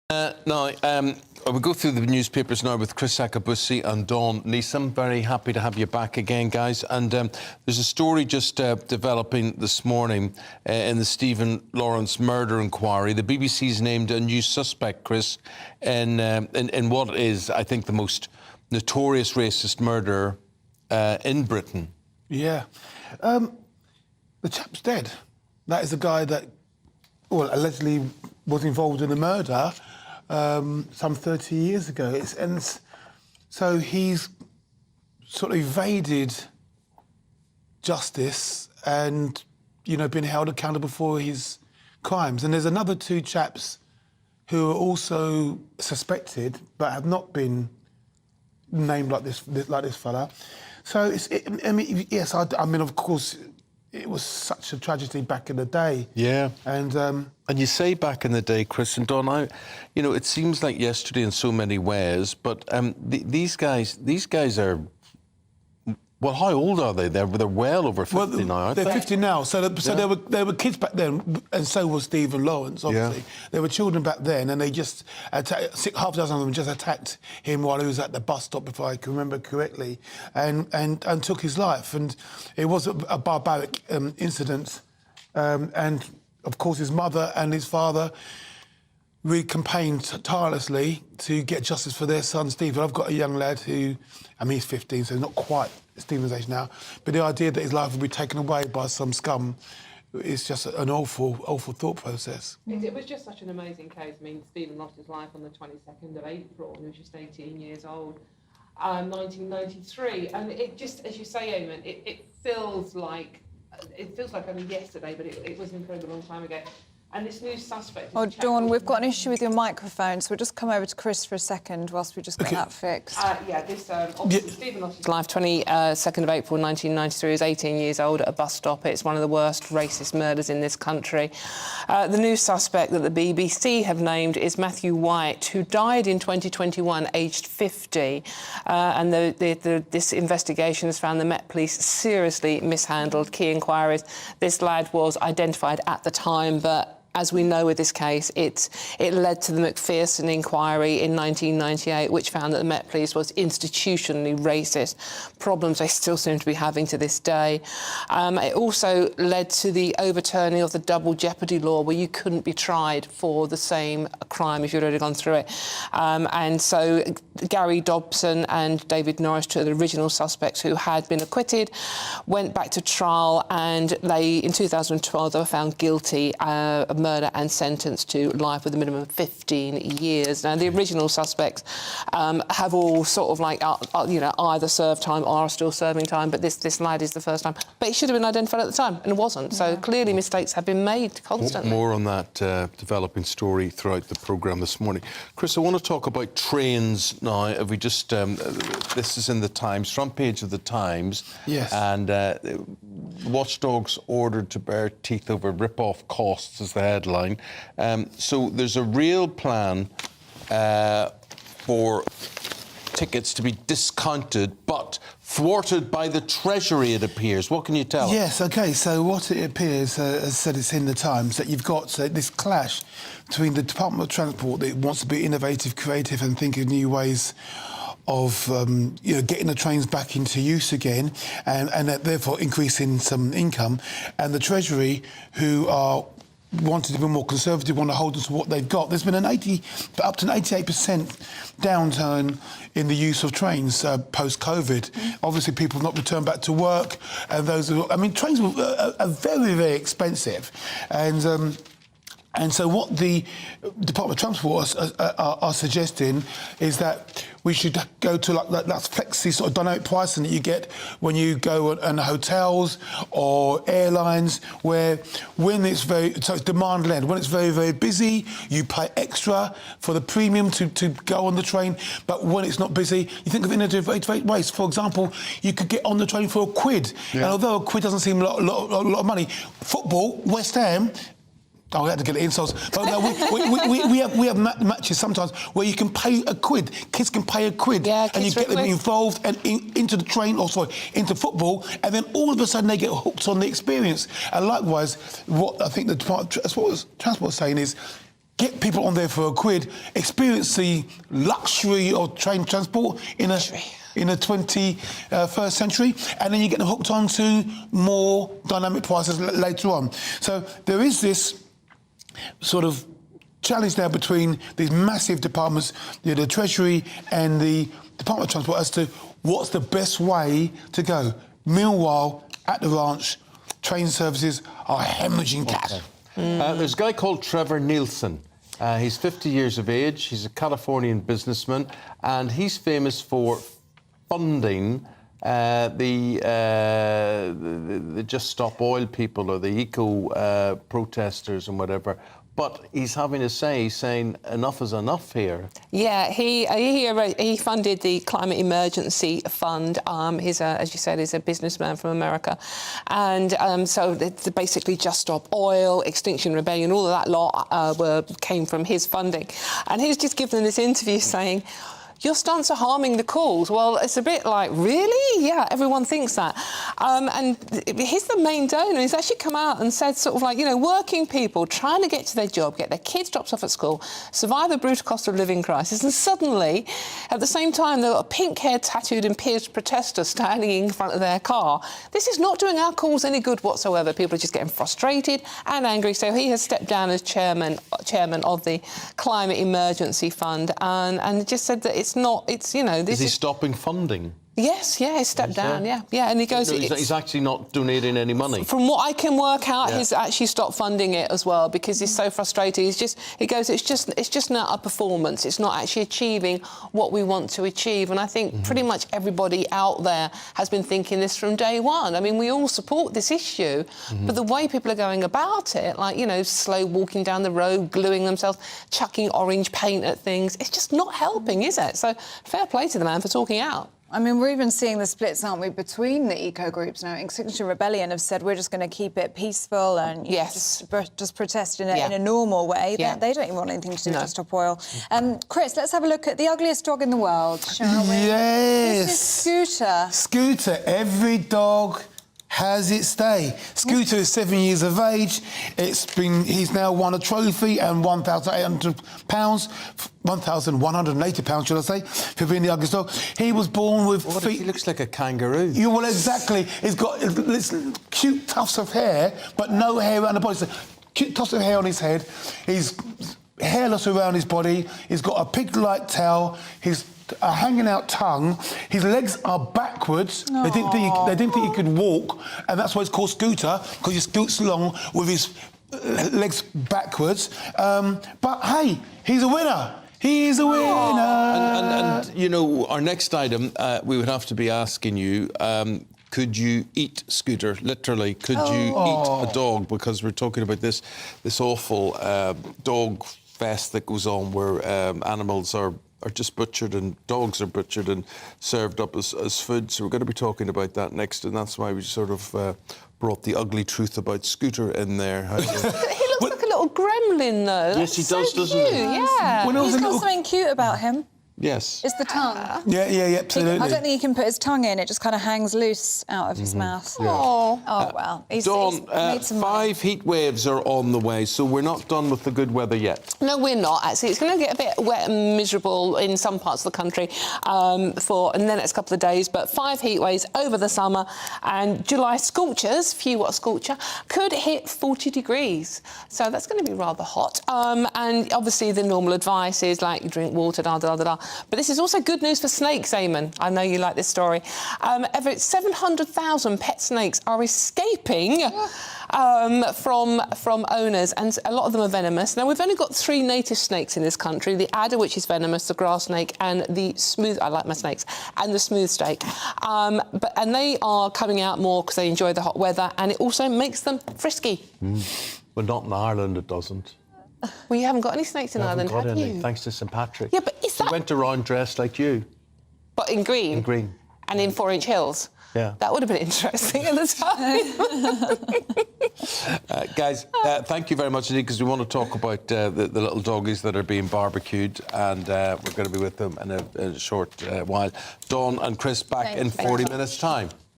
We go through the newspapers now with Chris Akabusi and Dawn Neeson. Very happy to have you back again, guys. And there's a story just developing this morning in the Stephen Lawrence murder inquiry. The BBC's named a new suspect, Chris, in what is, I think, the most notorious racist murder in Britain. Yeah. The chap's dead. That is the guy that, well, allegedly was involved in the murder some 30 years ago. So he's sort of evaded justice and, you know, been held accountable for his crimes. And there's another two chaps who are also suspected but have not been named like this fella. So I mean, of course, it was such a tragedy back in the day. Yeah. And you say back in the day, Chris and Don, you know, it seems like yesterday in so many ways, but these guys are, well, how old are they? They're well over 50 now, aren't they? They're 50 now. So they were kids back then, and so was Stephen Lawrence, obviously. Yeah. They were children back then, and they just half a dozen of them just attacked him while he was at the bus stop, if I can remember correctly, and took his life. And it was a barbaric incident. And of course, his mother and his father really campaigned tirelessly to get justice for their son, Stephen. I've got a young lad who, I mean, he's 15, so not quite Stephen's age now, but the idea that his life would be taken away by some scum is just an awful thought process. It was just such an amazing case. I mean, Stephen lost his life on the 22nd of April. He was just 18 years old, 1993. And it just, as you say, Eamonn, it feels like only yesterday, but it was an incredibly long time ago. And this new suspect... Oh, Dawn, we've got an issue with your microphone, so we'll just come over to Chris for a second whilst we just get that fixed. Obviously, Stephen lost his life 22nd of April 1993. He was 18 years old at a bus stop. It's one of the worst racist murders in this country. The new suspect that the BBC have named is Matthew White, who died in 2021, aged 50. And this investigation has found the Met Police seriously mishandled key inquiries. This lad was identified at the time, but as we know with this case, it led to the Macpherson inquiry in 1998, which found that the Met Police was institutionally racist, problems they still seem to be having to this day. It also led to the overturning of the double jeopardy law, where you couldn't be tried for the same crime if you'd already gone through it. And so Gary Dobson and David Norris, two of the original suspects who had been acquitted, went back to trial, and in 2012, they were found guilty of murder and sentenced to life with a minimum of 15 years. Now, the original suspects have all sort of like, either served time or are still serving time, but this lad is the first time. But he should have been identified at the time, and it wasn't. Yeah. So clearly mistakes have been made constantly. More on that developing story throughout the programme this morning. Chris, I want to talk about trains now. If we just, this is in the Times, front page of the Times. Yes. And watchdogs ordered to bear teeth over rip-off costs is the headline. So there's a real plan for tickets to be discounted, but thwarted by the Treasury, it appears. What can you tell us? Yes, OK, so what it appears, as said, it's in the Times, that you've got this clash between the Department of Transport that wants to be innovative, creative and think of new ways of getting the trains back into use again and therefore increasing some income, and the Treasury, who are wanted to be more conservative, want to hold on to what they've got. There's been up to an 88% downturn in the use of trains post-COVID. Obviously, people have not returned back to work, and trains are very, very expensive, and so what the Department of Transport are suggesting is that we should go to that flexi sort of dynamic pricing that you get when you go on hotels or airlines, where it's demand-led. When it's very, very busy, you pay extra for the premium to go on the train. But when it's not busy, you think of innovative ways. For example, you could get on the train for £1. Yeah. And although £1 doesn't seem a lot of money, football, West Ham, oh, we had to get the insults. But no, we have matches sometimes where you can pay £1. Kids can pay £1, and you get them involved and into the train, into football, and then all of a sudden they get hooked on the experience. And likewise, what I think the Department of Transport is saying is, get people on there for £1, experience the luxury of train transport in a 21st century, and then you get them hooked on to more dynamic prices later on. So there is this sort of challenge now between these massive departments, the Treasury and the Department of Transport, as to what's the best way to go. Meanwhile, at the ranch, train services are hemorrhaging cash. Okay. There's a guy called Trevor Nielsen. He's 50 years of age. He's a Californian businessman, and he's famous for funding the Just Stop Oil people or the eco protesters and whatever. But he's having a say, he's saying enough is enough here. Yeah, he funded the Climate Emergency Fund. He's, as you said, he's a businessman from America. And so it's basically Just Stop Oil, Extinction Rebellion, all of that lot came from his funding. And he's just given this interview saying, your stunts are harming the cause. Well, it's a bit like, really? Yeah, everyone thinks that. And he's the main donor. He's actually come out and said sort of like, working people trying to get to their job, get their kids dropped off at school, survive the brutal cost of living crisis, and suddenly, at the same time, they've got a pink-haired, tattooed and pierced protester standing in front of their car. This is not doing our cause any good whatsoever. People are just getting frustrated and angry. So he has stepped down as chairman of the Climate Emergency Fund and just said that this Is he stopping funding? Yes, yeah, he's stepped down, yeah. And he goes... No, he's actually not donating any money. From what I can work out, he's actually stopped funding it as well because he's so frustrated. He goes, it's just not a performance. It's not actually achieving what we want to achieve. And I think pretty much everybody out there has been thinking this from day one. I mean, we all support this issue, but the way people are going about it, like, slow walking down the road, gluing themselves, chucking orange paint at things, it's just not helping, is it? So fair play to the man for talking out. I mean, we're even seeing the splits, aren't we, between the eco groups now. Extinction Rebellion have said we're just going to keep it peaceful and just protest in a normal way. Yeah. They don't even want anything to do with Just Stop Oil. Chris, let's have a look at the ugliest dog in the world, shall we? Yes. This is Scooter. Scooter. Every dog has its day. Scooter is 7 years of age. He's now won a trophy and £1,800, £1,180, should I say, for being the ugliest dog. He was born with feet. He looks like a kangaroo. Well, exactly. He's got this cute tufts of hair, but no hair around the body. So cute tufts of hair on his head. He's hairless around his body. He's got a pig-like tail. He's a hanging out tongue. His legs are backwards. They didn't think he could walk, and that's why it's called Scooter, because he scoots along with his legs backwards. But hey, he's a winner. He is a winner. And our next item, we would have to be asking you, could you eat Scooter? Literally, could you eat a dog? Because we're talking about this awful dog fest that goes on where animals are just butchered and dogs are butchered and served up as food. So we're going to be talking about that next, and that's why we sort of brought the ugly truth about Scooter in there. He looks like a little gremlin, though. Yes, he does, doesn't he? Yeah. He's got something cute about him. Yes. It's the tongue. Yeah, absolutely. I don't think he can put his tongue in. It just kind of hangs loose out of his mouth. Yeah. Oh, well. He's made some 5 heat waves are on the way, so we're not done with the good weather yet. No, we're not, actually. It's going to get a bit wet and miserable in some parts of the country in the next couple of days, but 5 heat waves over the summer, and July scorchers, few watt scorcher, could hit 40 degrees. So that's going to be rather hot. And obviously the normal advice is, like, you drink water, da-da-da-da. But this is also good news for snakes, Eamonn. I know you like this story. Over 700,000 pet snakes are escaping from owners, and a lot of them are venomous. Now, we've only got 3 native snakes in this country: the adder, which is venomous, the grass snake, and the smooth... I like my snakes. And the smooth snake. And they are coming out more because they enjoy the hot weather, and it also makes them frisky. But not in Ireland, it doesn't. Well, you haven't got any snakes in Ireland, have you? Thanks to St Patrick. Yeah, but is that... He went around dressed like you. But in green? In green. And in 4-inch heels? Yeah. That would have been interesting at the time. Guys, thank you very much indeed, because we want to talk about the little doggies that are being barbecued, and we're going to be with them in a short while. Dawn and Chris back in 40 minutes' time.